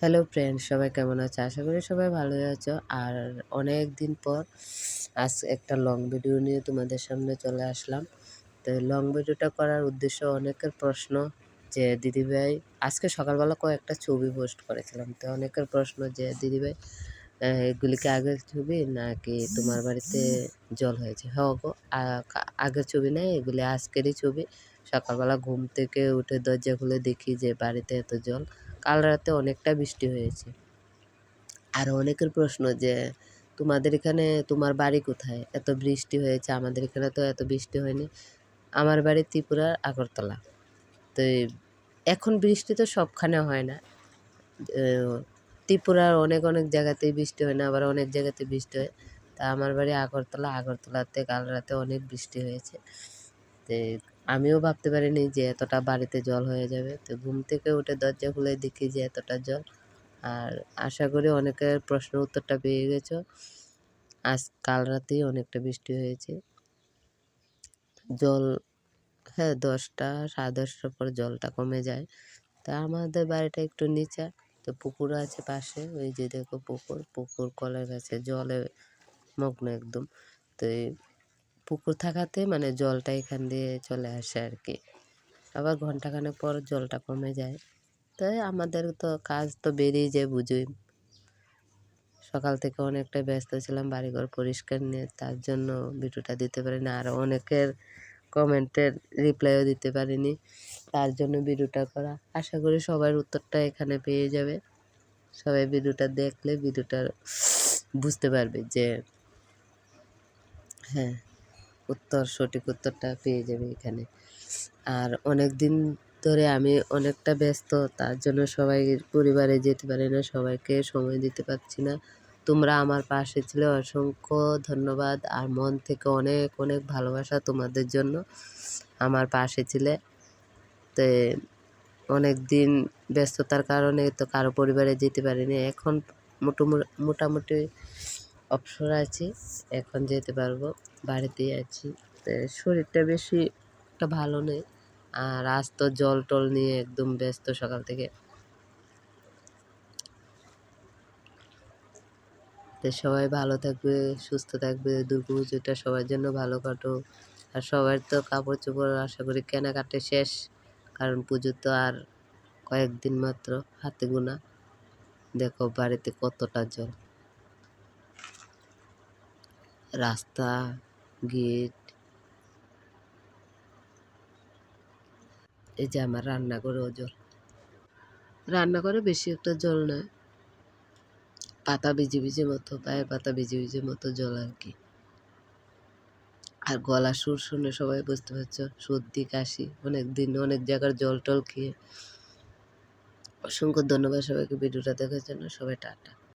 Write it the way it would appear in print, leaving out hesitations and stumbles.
Hello friend, সবাই কেমন আছো? আশা করি সবাই ভালোই আছো। আর অনেক দিন পর আজ একটা লং ভিডিও নিয়ে তোমাদের সামনে চলে আসলাম। তো লং ভিডিওটা করার উদ্দেশ্য অনেকের প্রশ্ন যে দিদিভাই, আজকে সকালবেলা কয়েকটা ছবি পোস্ট করেছিলাম। তো অনেকের প্রশ্ন যে দিদিভাই, এগুলি কি আগের ছবি নাকি তোমার বাড়িতে জল হয়েছে? হ্যাঁ গো, আগের ছবি নেই, এগুলি আজকেরই ছবি। সকালবেলা ঘুম থেকে উঠে দরজা খুলে দেখি যে বাড়িতে এত জল। কাল রাতে অনেকটা বৃষ্টি হয়েছে। আর অনেকের প্রশ্ন যে তোমাদের এখানে, তোমার বাড়ি কোথায়? এত বৃষ্টি হয়েছে, আমাদের এখানে তো এত বৃষ্টি হয়নি। আমার বাড়ি ত্রিপুরার আগরতলা। তো এখন বৃষ্টি তো সবখানে হয় না। ত্রিপুরার অনেক অনেক জায়গাতেই বৃষ্টি হয় না, আবার অনেক জায়গাতে বৃষ্টি হয়। তা আমার বাড়ি আগরতলা। আগরতলাতে কাল রাতে অনেক বৃষ্টি হয়েছে। তো আমিও ভাবতে পারিনি যে এতটা বাড়িতে জল হয়ে যাবে। তো ঘুম থেকে উঠে দরজা খুলে দেখি যে এতটা জল। আর আশা করি অনেকের প্রশ্নের উত্তরটা পেয়ে গেছো। কাল রাতেই অনেকটা বৃষ্টি হয়েছে। জল, হ্যাঁ, 10টা 10:30টার পর জলটা কমে যায়। তা আমাদের বাড়িটা একটু নিচা, তো পুকুর আছে পাশে। ওই যে দেখো পুকুর কলের কাছে জলে মগ্ন একদম। তো এই পুকুর থাকাতে মানে জলটা এখান দিয়ে চলে আসে আর কি। আবার ঘন্টাখানেক পর জলটা কমে যায়। তাই আমাদের তো কাজ তো বেরিয়ে যায়, বুঝোই। সকাল থেকে অনেকটা ব্যস্ত ছিলাম বাড়িঘর পরিষ্কার নিয়ে, তার জন্য ভিডিওটা দিতে পারিনি। আর অনেকের কমেন্টের রিপ্লাইও দিতে পারিনি, তার জন্য ভিডিওটা করা। আশা করি সবার উত্তরটা এখানে পেয়ে যাবে। সবাই ভিডিওটা দেখলে ভিডিওটা বুঝতে পারবে যে হ্যাঁ, সঠিক উত্তরটা পেয়ে যাবে এখানে। আর অনেক দিন ধরে আমি অনেকটা ব্যস্ত, তার জন্য সবাই পরিবারে যেতে পারি না, সবাইকে সময় দিতে পারছি না। তোমরা আমার পাশে ছিলে, অসংখ্য ধন্যবাদ। আর মন থেকে অনেক অনেক ভালোবাসা তোমাদের জন্য, আমার পাশে ছিলে। তো অনেক দিন ব্যস্ততার কারণে তো কারো পরিবারে যেতে পারিনি। এখন মোটামুটি অবসর আছি, এখন যেতে পারবো, বাড়িতেই আছি। তো শরীরটা বেশি একটা ভালো নেই। আর আজ তো জল টল নিয়ে একদম ব্যস্ত সকাল থেকে। তো সবাই ভালো থাকবে, সুস্থ থাকবে, দুর্গাপুজোটা সবার জন্য ভালো কাটুক। আর সবার তো কাপড় চোপড় আশা করি কেনাকাটা শেষ, কারণ পুজো তো আর কয়েকদিন মাত্র, হাতে গোনা। দেখো বাড়িতে কতটা জল, রাস্তা, গেট, এই যে আমার রান্নাঘরেও জল। রান্নাঘরে বেশি একটা জল নয়, পাতা ভিজে ভিজে মতো, পায়ের পাতা ভিজে ভিজে মতো জল আর কি। আর গলা সুর শুনে সবাই বুঝতে পারছো, সর্দি কাশি, অনেক দিন অনেক জায়গার জল টল খেয়ে। অসংখ্য ধন্যবাদ সবাইকে ভিডিওটা দেখার জন্য। সবাই টাটা।